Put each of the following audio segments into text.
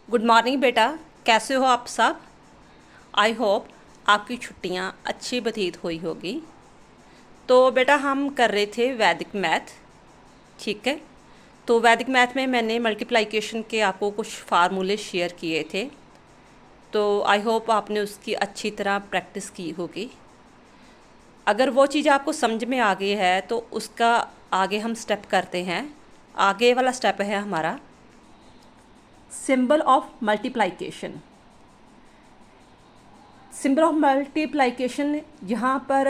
Good morning बेटा। कैसे हो आप सब? आई होप आपकी छुट्टियां अच्छी व्यतीत हुई होगी। तो बेटा हम कर रहे थे वैदिक मैथ, ठीक है। तो वैदिक मैथ में मैंने मल्टीप्लिकेशन के आपको कुछ फार्मूले शेयर किए थे। तो आई होप आपने उसकी अच्छी तरह प्रैक्टिस की होगी। अगर वो चीज़ आपको समझ में आ गई है तो उसका आगे हम स्टेप करते हैं। आगे वाला स्टेप है हमारा symbol of multiplication. Symbol of multiplication यहाँ पर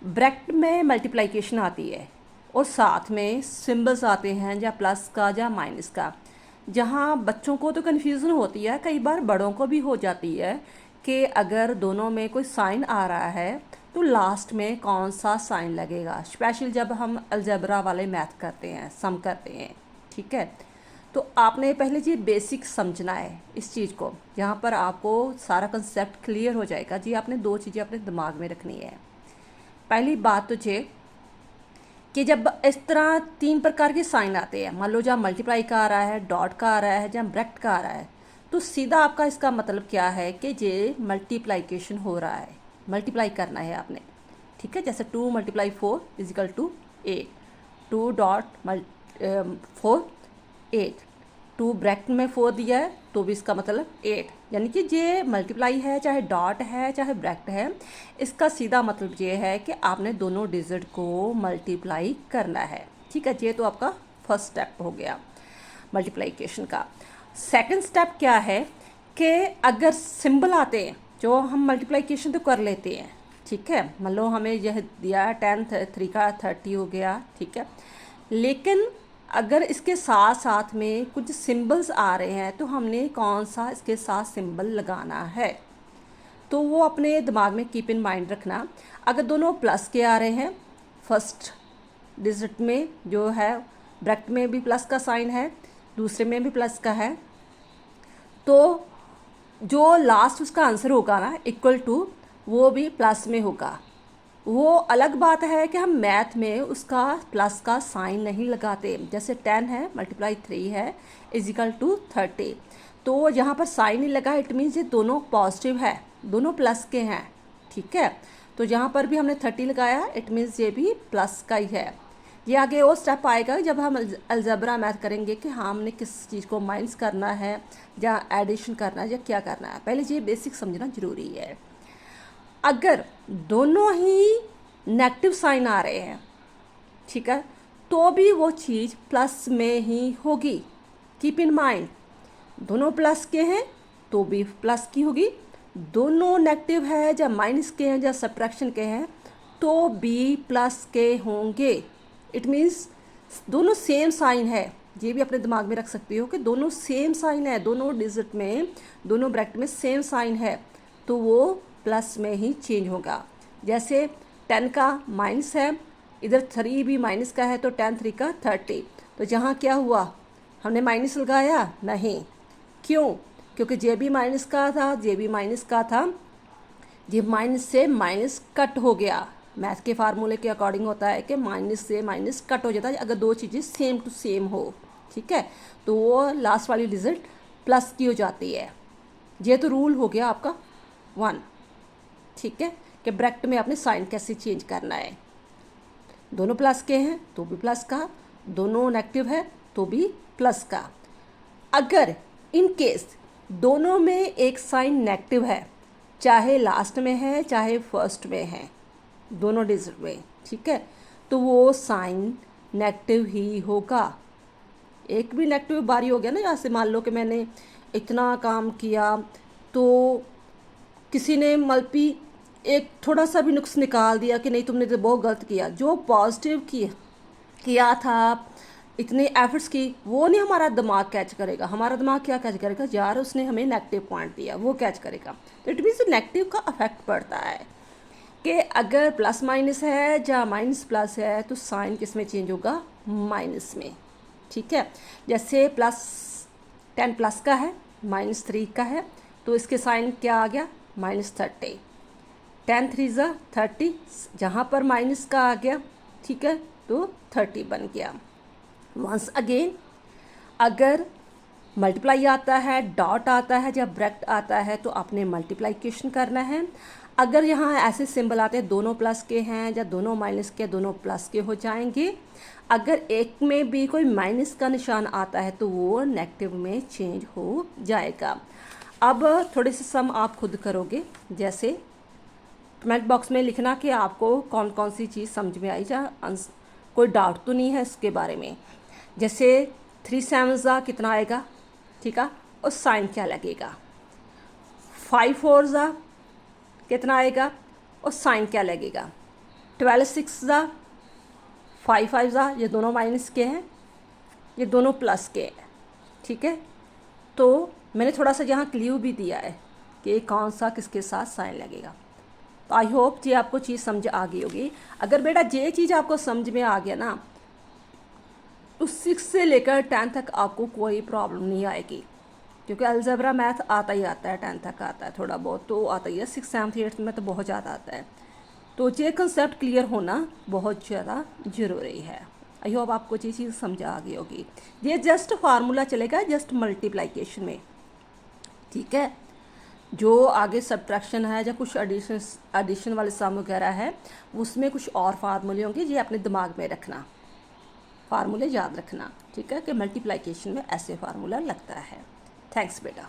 ब्रैकेट में मल्टीप्लिकेशन आती है और साथ में सिंबल्स आते हैं या प्लस का या माइनस का। जहाँ बच्चों को तो कन्फ्यूज़न होती है, कई बार बड़ों को भी हो जाती है कि अगर दोनों में कोई साइन आ रहा है तो लास्ट में कौन सा साइन लगेगा, स्पेशल जब हम अलजेब्रा वाले मैथ करते हैं, सम करते हैं, ठीक है। तो आपने पहले जी बेसिक समझना है इस चीज़ को। यहाँ पर आपको सारा कंसेप्ट क्लियर हो जाएगा जी। आपने दो चीज़ें अपने दिमाग में रखनी है। पहली बात तो ये कि जब इस तरह तीन प्रकार के साइन आते हैं, मान लो जहाँ मल्टीप्लाई का आ रहा है, डॉट का आ रहा है, जहाँ ब्रैकेट का आ रहा है, तो सीधा आपका इसका मतलब क्या है कि ये मल्टीप्लाइकेशन हो रहा है, मल्टीप्लाई करना है आपने, ठीक है। जैसे 2 × 4 = 8, 2 डॉट 4 8, 2 ब्रैकेट में 4 दिया है तो भी इसका मतलब 8, यानी कि ये मल्टीप्लाई है, चाहे डॉट है चाहे ब्रैकेट है, इसका सीधा मतलब ये है कि आपने दोनों डिजिट को मल्टीप्लाई करना है, ठीक है। ये तो आपका फर्स्ट स्टेप हो गया मल्टीप्लिकेशन का। सेकंड स्टेप क्या है कि अगर सिंबल आते हैं, जो हम मल्टीप्लिकेशन तो कर लेते हैं, ठीक है। मान लो हमें यह दिया 10 3 का 30 हो गया, ठीक है। लेकिन अगर इसके साथ साथ में कुछ सिंबल्स आ रहे हैं तो हमने कौन सा इसके साथ सिंबल लगाना है, तो वो अपने दिमाग में कीप इन माइंड रखना। अगर दोनों प्लस के आ रहे हैं, फर्स्ट डिजिट में जो है ब्रैकेट में भी प्लस का साइन है, दूसरे में भी प्लस का है, तो जो लास्ट उसका आंसर होगा ना इक्वल टू, वो भी प्लस में होगा। वो अलग बात है कि हम मैथ में उसका प्लस का साइन नहीं लगाते। जैसे 10 है × 3 है = 30, तो यहाँ पर साइन नहीं लगा, इट मीन्स ये दोनों पॉजिटिव है, दोनों प्लस के हैं, ठीक है। तो यहाँ पर भी हमने 30 लगाया, इट मीन्स ये भी प्लस का ही है। ये आगे और स्टेप आएगा जब हम अलजेब्रा मैथ करेंगे कि हाँ हमने किस चीज़ को माइनस करना है या एडिशन करना है या क्या करना है। पहले ये बेसिक समझना ज़रूरी है। अगर दोनों ही नेगेटिव साइन आ रहे हैं, ठीक है, तो भी वो चीज़ प्लस में ही होगी। कीप इन माइंड, दोनों प्लस के हैं तो भी प्लस की होगी, दोनों नेगेटिव है या माइनस के हैं या सब्ट्रैक्शन के हैं तो भी प्लस के होंगे। इट मीन्स दोनों सेम साइन है। ये भी अपने दिमाग में रख सकती हो कि दोनों सेम साइन है, दोनों डिजिट में, दोनों ब्रैकेट में सेम साइन है, तो वो प्लस में ही चेंज होगा। जैसे 10 का माइनस है, इधर 3 भी माइनस का है, तो 10 3 का 30, तो जहाँ क्या हुआ, हमने माइनस लगाया नहीं, क्यों? क्योंकि जे भी माइनस का था, जे भी माइनस का था, ये माइनस से माइनस कट हो गया। मैथ के फार्मूले के अकॉर्डिंग होता है कि माइनस से माइनस कट हो जाता है अगर दो चीज़ें सेम टू सेम हो, ठीक है। तो वो लास्ट वाली डिजिट प्लस की हो जाती है। ये तो रूल हो गया आपका 1, ठीक है, कि ब्रैकेट में आपने साइन कैसे चेंज करना है। दोनों प्लस के हैं तो भी प्लस का, दोनों नेगेटिव है तो भी प्लस का। अगर इन केस दोनों में एक साइन नेगेटिव है, चाहे लास्ट में है चाहे फर्स्ट में है, दोनों डिजिट में, ठीक है, तो वो साइन नेगेटिव ही होगा। एक भी नेगेटिव बारी हो गया ना, जैसे मान लो कि मैंने इतना काम किया तो किसी ने मल्पी एक थोड़ा सा भी नुक्स निकाल दिया कि नहीं तुमने तो बहुत गलत किया। जो पॉजिटिव किया था, इतने एफर्ट्स की, वो नहीं हमारा दिमाग कैच करेगा। हमारा दिमाग क्या कैच करेगा, यार उसने हमें नेगेटिव पॉइंट दिया, वो कैच करेगा। तो इट मीन्स नेगेटिव का अफेक्ट पड़ता है कि अगर प्लस माइनस है या माइनस प्लस है तो साइन किस में चेंज होगा, माइनस में, ठीक है। जैसे +10 प्लस का है, -3 का है, तो इसके साइन क्या आ गया, -30। 10 3 30, जहाँ पर माइनस का आ गया, ठीक है, तो 30 बन गया। वंस अगेन, अगर मल्टीप्लाई आता है, डॉट आता है, जब ब्रैकेट आता है तो आपने मल्टीप्लिकेशन करना है। अगर यहाँ ऐसे सिंबल आते हैं दोनों प्लस के हैं या दोनों माइनस के, दोनों प्लस के हो जाएंगे। अगर एक में भी कोई माइनस का निशान आता है तो वो नेगेटिव में चेंज हो जाएगा। अब थोड़े से सम आप खुद करोगे, जैसे कमेंट बॉक्स में लिखना कि आपको कौन कौन सी चीज़ समझ में आई, या कोई डाउट तो नहीं है इसके बारे में। जैसे 3 7 कितना आएगा, ठीक है, और साइन क्या लगेगा। 5 4 कितना आएगा और साइन क्या लगेगा। 12 6 5 5 ये दोनों माइनस के हैं, ये दोनों प्लस के हैं, ठीक है। तो मैंने थोड़ा सा यहाँ क्ल्यू भी दिया है कि कौन सा किसके साथ साइन लगेगा। तो आई होप जी आपको चीज़ समझ आ गई होगी। अगर बेटा ये चीज़ आपको समझ में आ गया ना, तो 6 से लेकर 10 तक आपको कोई प्रॉब्लम नहीं आएगी, क्योंकि अलजेब्रा मैथ आता ही आता है, 10 तक आता है, थोड़ा बहुत तो आता ही है, 6 7 8 में तो बहुत ज़्यादा आता है। तो ये कंसेप्ट क्लियर होना बहुत ज़्यादा ज़रूरी है। आई होप आपको ये चीज़ समझ आ गई होगी। ये जस्ट फार्मूला चलेगा जस्ट मल्टीप्लिकेशन में, ठीक है। जो आगे सब्ट्रैक्शन है या कुछ एडिशन वाले सम वगैरह है, उसमें कुछ और फार्मूले होंगे, ये अपने दिमाग में रखना, फार्मूले याद रखना, ठीक है, कि मल्टीप्लिकेशन में ऐसे फार्मूला लगता है। थैंक्स बेटा।